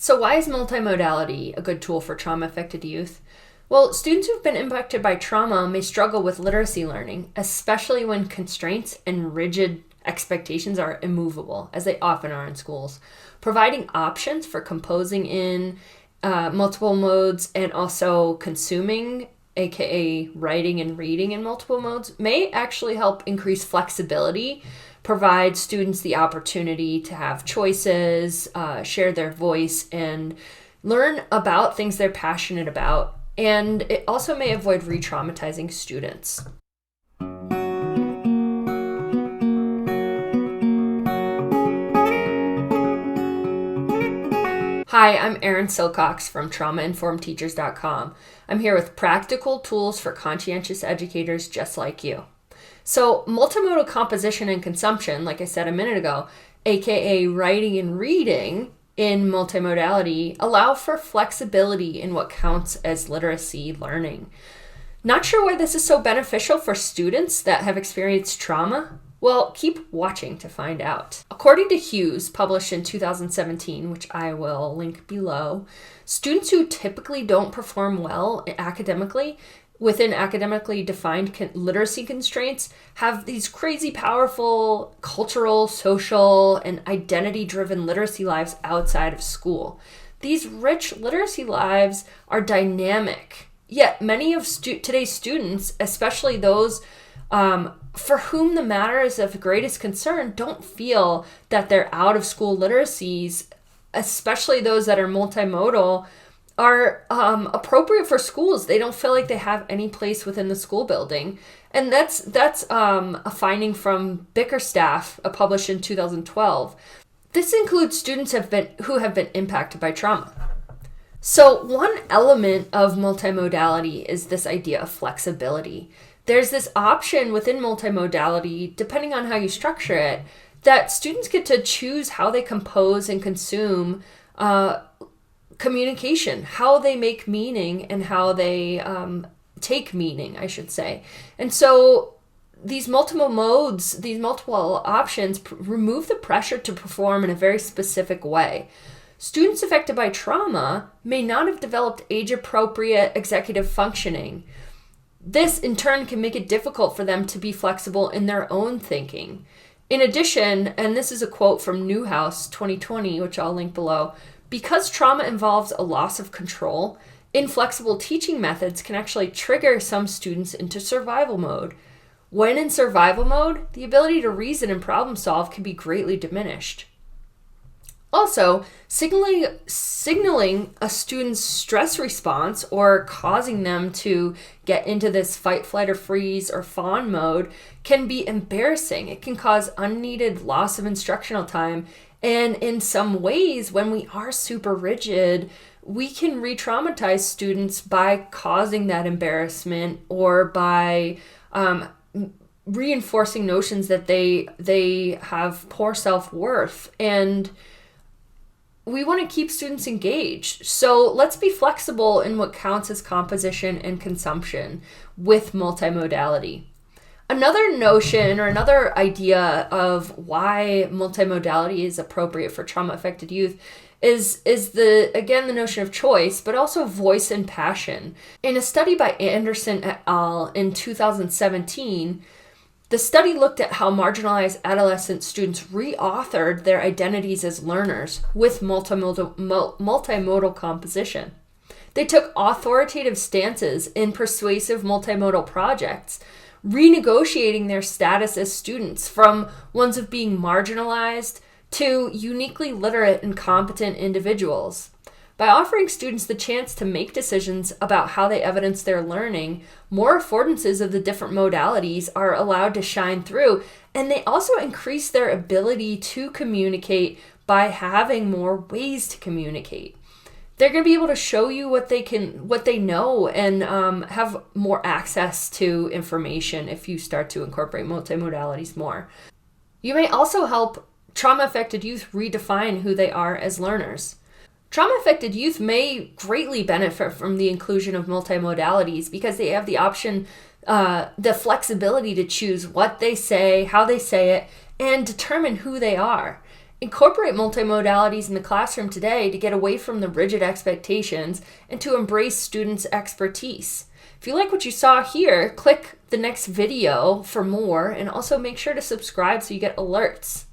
So why is multimodality a good tool for trauma-affected youth? Well, students who've been impacted by trauma may struggle with literacy learning, especially when constraints and rigid expectations are immovable, as they often are in schools. Providing options for composing in multiple modes and also consuming, aka writing and reading in multiple modes, may actually help increase flexibility, provide students the opportunity to have choices, share their voice, and learn about things they're passionate about. And it also may avoid retraumatizing students. Hi, I'm Erin Silcox from TraumaInformedTeachers.com. I'm here with practical tools for conscientious educators just like you. So, multimodal composition and consumption, like I said a minute ago, aka writing and reading in multimodality, allow for flexibility in what counts as literacy learning. Not sure why this is so beneficial for students that have experienced trauma? Well, keep watching to find out. According to Hughes, published in 2017, which I will link below, students who typically don't perform well academically within academically defined literacy constraints have these crazy powerful cultural, social, and identity-driven literacy lives outside of school. These rich literacy lives are dynamic, yet many of today's students, especially those for whom the matter is of greatest concern, don't feel that their out-of-school literacies, especially those that are multimodal, are appropriate for schools. They don't feel like they have any place within the school building. And that's a finding from Bickerstaff, published in 2012. This includes students who have been impacted by trauma. So one element of multimodality is this idea of flexibility. There's this option within multimodality, depending on how you structure it, that students get to choose how they compose and consume communication, how they make meaning and how they take meaning, I should say. And so these multiple modes, these multiple options remove the pressure to perform in a very specific way. Students affected by trauma may not have developed age-appropriate executive functioning. This, in turn, can make it difficult for them to be flexible in their own thinking. In addition, and this is a quote from Newhouse 2020, which I'll link below, because trauma involves a loss of control, inflexible teaching methods can actually trigger some students into survival mode. When in survival mode, the ability to reason and problem solve can be greatly diminished. Also, signaling a student's stress response or causing them to get into this fight, flight, or freeze or fawn mode can be embarrassing. It can cause unneeded loss of instructional time. And in some ways, when we are super rigid, we can re-traumatize students by causing that embarrassment or by reinforcing notions that they have poor self-worth. And we want to keep students engaged. So let's be flexible in what counts as composition and consumption with multimodality. Another notion or another idea of why multimodality is appropriate for trauma-affected youth is the notion of choice, but also voice and passion. In a study by Anderson et al. In 2017, the study looked at how marginalized adolescent students reauthored their identities as learners with multimodal composition. They took authoritative stances in persuasive multimodal projects, renegotiating their status as students from ones of being marginalized to uniquely literate and competent individuals. By offering students the chance to make decisions about how they evidence their learning, more affordances of the different modalities are allowed to shine through, and they also increase their ability to communicate by having more ways to communicate. They're going to be able to show you what they know, and have more access to information if you start to incorporate multimodalities more. You may also help trauma-affected youth redefine who they are as learners. Trauma-affected youth may greatly benefit from the inclusion of multimodalities because they have the option, the flexibility to choose what they say, how they say it, and determine who they are. Incorporate multimodalities in the classroom today to get away from the rigid expectations and to embrace students' expertise. If you like what you saw here, click the next video for more and also make sure to subscribe so you get alerts.